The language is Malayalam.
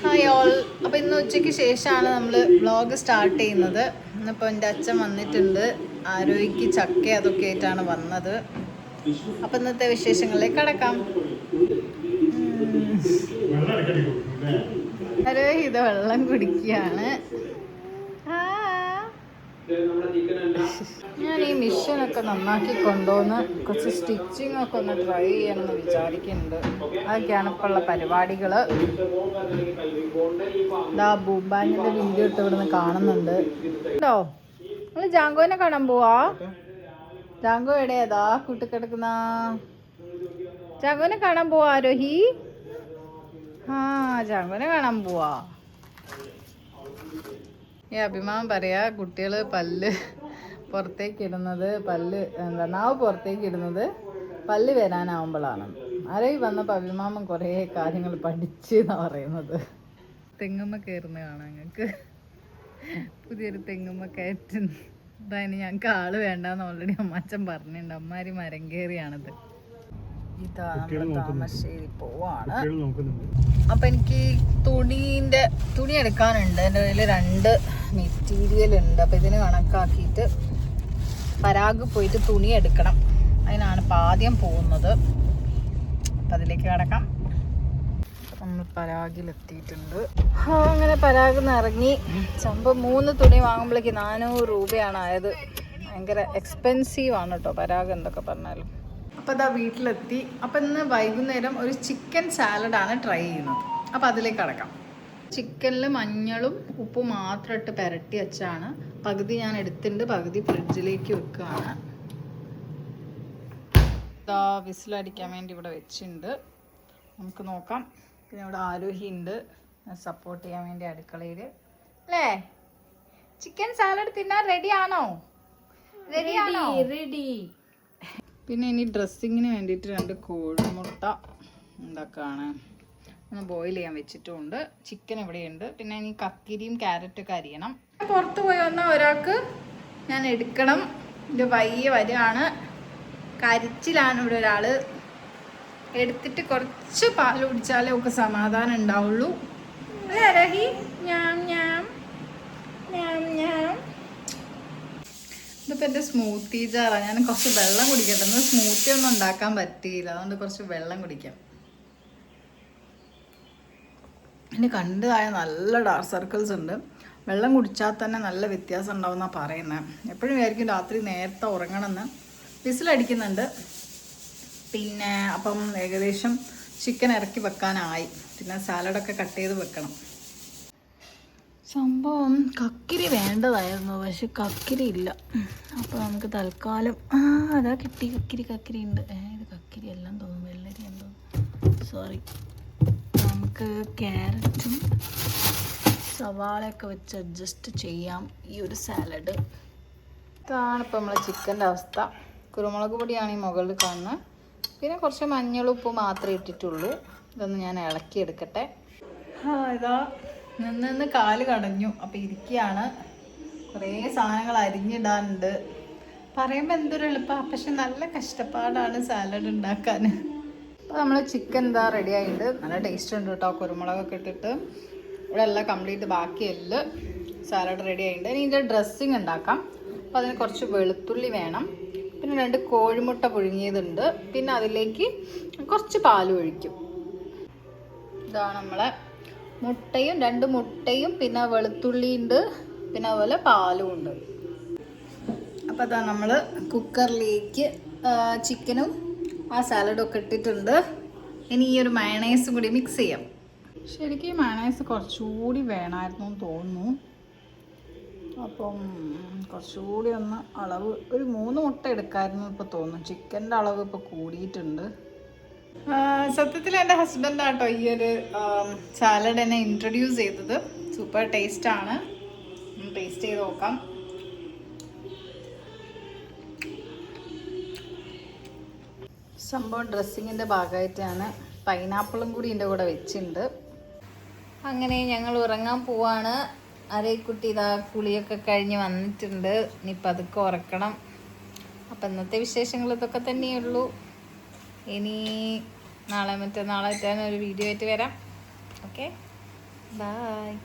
Hi all. അപ്പോൾ ഇന്ന് ഉച്ചയ്ക്ക് ശേഷമാണ് നമ്മൾ വ്ളോഗ് സ്റ്റാർട്ട് ചെയ്യുന്നത്. ഇന്നിപ്പോൾ എൻ്റെ അച്ഛൻ വന്നിട്ടുണ്ട്. ആരോഗ്യക്ക് ചക്ക അതൊക്കെ ആയിട്ടാണ് വന്നത്. അപ്പോൾ ഇന്നത്തെ വിശേഷങ്ങളിലേക്ക് കടക്കാം. ആരോഗ്യ വെള്ളം കുടിക്കുകയാണ്. ഞാൻ ഈ മിഷനൊക്കെ നന്നാക്കി കൊണ്ടുവന്ന് കുറച്ച് സ്റ്റിച്ചിങ് ഒക്കെ ഒന്ന് ട്രൈ ചെയ്യണമെന്ന് വിചാരിക്കുന്നുണ്ട്. അതൊക്കെയാണ് ഇപ്പോൾ ഉള്ള പരിപാടികൾ. ഇതാ ബൂബാനിൻ്റെ വീഡിയോ ഇട്ട് ഇവിടുന്ന് കാണുന്നുണ്ട് കേട്ടോ. നിങ്ങൾ ജാങ്കോനെ കാണാൻ പോവാ? ജാങ്കോ എവിടെയാ കൂട്ടിക്കിടക്കുന്ന? ജാങ്കോനെ കാണാൻ പോവാ ആരോഹി? ജാങ്കോനെ കാണാൻ പോവാ. ഈ അഭിമാനം പറയാ കുട്ടികൾ പല്ല് പുറത്തേക്ക് ഇടുന്നത്, നാവ് പുറത്തേക്ക് ഇടുന്നത് പല്ല് വരാനാവുമ്പോഴാണ്. ആരെയും വന്നപ്പോൾ അഭിമാമം കുറേ കാര്യങ്ങൾ പഠിച്ച് എന്നാണ് പറയുന്നത്. തെങ്ങുമ്മ കയറുന്ന കാണാം ഞങ്ങൾക്ക്. പുതിയൊരു തെങ്ങുമ്മ കയറ്റുന്നു. അതായത് ഞങ്ങൾക്ക് ആള് വേണ്ടെന്ന് ഓൾറെഡി അമ്മാച്ചൻ പറഞ്ഞിട്ടുണ്ട്. അമ്മാരി മരം കയറിയാണിത്. ഇതാ നമ്മൾ താമരശ്ശേരി പോവാണ്. അപ്പൊ എനിക്ക് തുണി എടുക്കാനുണ്ട്. എൻ്റെ കയ്യിൽ 2 മെറ്റീരിയൽ ഉണ്ട്. അപ്പൊ ഇതിന് കണക്കാക്കിയിട്ട് പരാഗ് പോയിട്ട് തുണി എടുക്കണം. അതിനാണ് ഇപ്പം ആദ്യം പോകുന്നത്. അപ്പം അതിലേക്ക് കിടക്കാം. നമ്മൾ പരാഗിലെത്തിയിട്ടുണ്ട്. അങ്ങനെ പരാഗിൽ നിന്ന് ഇറങ്ങി. സംഭവം 3 തുണി വാങ്ങുമ്പോഴേക്ക് 400 രൂപയാണ് ആയത്. ഭയങ്കര എക്സ്പെൻസീവാണ് കേട്ടോ പരാഗ് എന്തൊക്കെ പറഞ്ഞാലും. അപ്പോൾ ഇതാ വീട്ടിലെത്തി. അപ്പം ഇന്ന് വൈകുന്നേരം ഒരു ചിക്കൻ സാലഡാണ് ട്രൈ ചെയ്യുന്നത്. അപ്പോൾ അതിലേക്ക് കിടക്കാം. ചിക്കനിൽ മഞ്ഞളും ഉപ്പും മാത്രം ഇട്ട് പുരട്ടി വെച്ചാണ്. പകുതി ഞാൻ എടുത്തിട്ടുണ്ട്, പകുതി ഫ്രിഡ്ജിലേക്ക് വെക്കുകയാണ്. ഇതാ വിസിലടിക്കാൻ വേണ്ടി ഇവിടെ വെച്ചിട്ടുണ്ട്. നമുക്ക് നോക്കാം. പിന്നെ ഇവിടെ ആരോഹി ഉണ്ട് സപ്പോർട്ട് ചെയ്യാൻ വേണ്ടി അടുക്കളയിൽ. അല്ലേ ചിക്കൻ സാലഡ് തിന്നാൻ റെഡിയാണോ? റെഡി. പിന്നെ ഇനി ഡ്രസ്സിങ്ങിന് വേണ്ടിയിട്ട് 2 കോഴിമുട്ട എന്തൊക്കെയാണ് ഒന്ന് ബോയിൽ ചെയ്യാൻ വെച്ചിട്ടുമുണ്ട്. ചിക്കൻ ഇവിടെയുണ്ട്. പിന്നെ ഇനി കക്കിരിയും ക്യാരറ്റൊക്കെ അരിയണം. പുറത്ത് പോയി വന്നാൽ ഒരാൾക്ക് ഞാൻ എടുക്കണം. ഇത് വയ്യ വരികയാണ്. കരിച്ചിലാണ് ഇവിടെ ഒരാൾ. എടുത്തിട്ട് കുറച്ച് പാൽ കുടിച്ചാലേ ഒക്കെ സമാധാനം ഉണ്ടാവുള്ളൂ. അരഹി ഞാൻ ഇതിപ്പോൾ എൻ്റെ സ്മൂത്തി ജാറാണ്. ഞാൻ കുറച്ച് വെള്ളം കുടിക്കട്ടെ. സ്മൂത്തി ഒന്നും ഉണ്ടാക്കാൻ പറ്റിയില്ല, അതുകൊണ്ട് കുറച്ച് വെള്ളം കുടിക്കാം. ഇനി കണ്ടതായ നല്ല ഡാർക്ക് സർക്കിൾസ് ഉണ്ട്. വെള്ളം കുടിച്ചാൽ തന്നെ നല്ല വ്യത്യാസം ഉണ്ടാവും എന്നാണ് പറയുന്നത്. എപ്പോഴും വിചാരിക്കും രാത്രി നേരത്തെ ഉറങ്ങണമെന്ന്. വിസിലടിക്കുന്നുണ്ട്. പിന്നെ അപ്പം ഏകദേശം ചിക്കൻ ഇറക്കി വെക്കാനായി. പിന്നെ സാലഡൊക്കെ കട്ട് ചെയ്ത് വെക്കണം. സംഭവം കക്കിരി വേണ്ടതായിരുന്നു, പക്ഷെ കക്കിരി ഇല്ല. അപ്പോൾ നമുക്ക് തൽക്കാലം അതാ കിട്ടി. കക്കിരി ഉണ്ട്. ഇത് കക്കിരി എല്ലാം തോന്നും, വെള്ളരി എന്തോ, സോറി. നമുക്ക് ക്യാരറ്റും സവാളയൊക്കെ വെച്ച് അഡ്ജസ്റ്റ് ചെയ്യാം ഈ ഒരു സാലഡ്. ഇതാണ് ഇപ്പം നമ്മളെ ചിക്കൻ്റെ അവസ്ഥ. കുരുമുളക് പൊടിയാണ് ഈ മുകളിൽ കാണുന്നത്. പിന്നെ കുറച്ച് മഞ്ഞളും ഉപ്പ് മാത്രമേ ഇട്ടിട്ടുള്ളൂ. ഇതൊന്ന് ഞാൻ ഇളക്കിയെടുക്കട്ടെ. ഇതാ നിന്ന് കാല് കടഞ്ഞു. അപ്പോൾ ഇരിക്കുകയാണ്. കുറേ സാധനങ്ങൾ അരിഞ്ഞിടാനുണ്ട്. പറയുമ്പോൾ എന്തൊരു എളുപ്പമാണ്, പക്ഷെ നല്ല കഷ്ടപ്പാടാണ് സാലഡ് ഉണ്ടാക്കാൻ. അപ്പോൾ നമ്മൾ ചിക്കൻ ഇതാ റെഡി ആയിട്ട് നല്ല ടേസ്റ്റ് ഉണ്ട് കേട്ടോ. കുരുമുളകൊക്കെ ഇട്ടിട്ട് ഇവിടെ എല്ലാം കംപ്ലീറ്റ് ബാക്കി എല്ലാം സാലഡ് റെഡി ആയിട്ടുണ്ട്. ഇനി ഇതിൻ്റെ ഡ്രസ്സിങ് ഉണ്ടാക്കാം. അപ്പോൾ അതിന് കുറച്ച് വെളുത്തുള്ളി വേണം. പിന്നെ 2 കോഴിമുട്ട പുഴുങ്ങിയതുണ്ട്. പിന്നെ അതിലേക്ക് കുറച്ച് പാലും ഒഴിക്കും. ഇതാണ് നമ്മളെ മുട്ടയും 2 മുട്ടയും പിന്നെ വെളുത്തുള്ളി ഉണ്ട്, പിന്നെ അതുപോലെ പാലും ഉണ്ട്. അപ്പോൾ അതാ നമ്മൾ കുക്കറിലേക്ക് ചിക്കനും ആ സാലഡും ഒക്കെ ഇട്ടിട്ടുണ്ട്. ഇനി ഈ ഒരു മയണൈസും കൂടി മിക്സ് ചെയ്യാം. ശരിക്കും മയണൈസ് കുറച്ചുകൂടി വേണമായിരുന്നു എന്ന് തോന്നുന്നു. അപ്പം കുറച്ചുകൂടി ഒന്ന് അളവ് ഒരു 3 മുട്ട എടുക്കാമായിരുന്നു ഇപ്പോൾ തോന്നുന്നു. ചിക്കൻ്റെ അളവ് ഇപ്പോൾ കൂടിയിട്ടുണ്ട്. സത്യത്തിൽ എൻ്റെ ഹസ്ബൻഡാട്ടോ ഈ ഒരു സാലഡ് എന്നെ ഇൻട്രൊഡ്യൂസ് ചെയ്തത്. സൂപ്പർ ടേസ്റ്റാണ്. ടേസ്റ്റ് ചെയ്ത് നോക്കാം. സംഭവം ഡ്രസ്സിങ്ങിൻ്റെ ഭാഗമായിട്ടാണ്. പൈനാപ്പിളും കൂടി ഇതിൻ്റെ കൂടെ വെച്ചിട്ടുണ്ട്. അങ്ങനെ ഞങ്ങൾ ഉറങ്ങാൻ പോവാണ്. അരേക്കുട്ടി ഇതാ കുളിയൊക്കെ കഴിഞ്ഞ് വന്നിട്ടുണ്ട്. ഇനിയിപ്പോൾ അതൊക്കെ ഉറക്കണം. അപ്പം ഇന്നത്തെ വിശേഷങ്ങൾ ഇതൊക്കെ തന്നെയുള്ളൂ. ഇനി നാളെ മറ്റന്നാളായിട്ടാണ് ഒരു വീഡിയോ ആയിട്ട് വരാം. ഓക്കെ. ബായ്.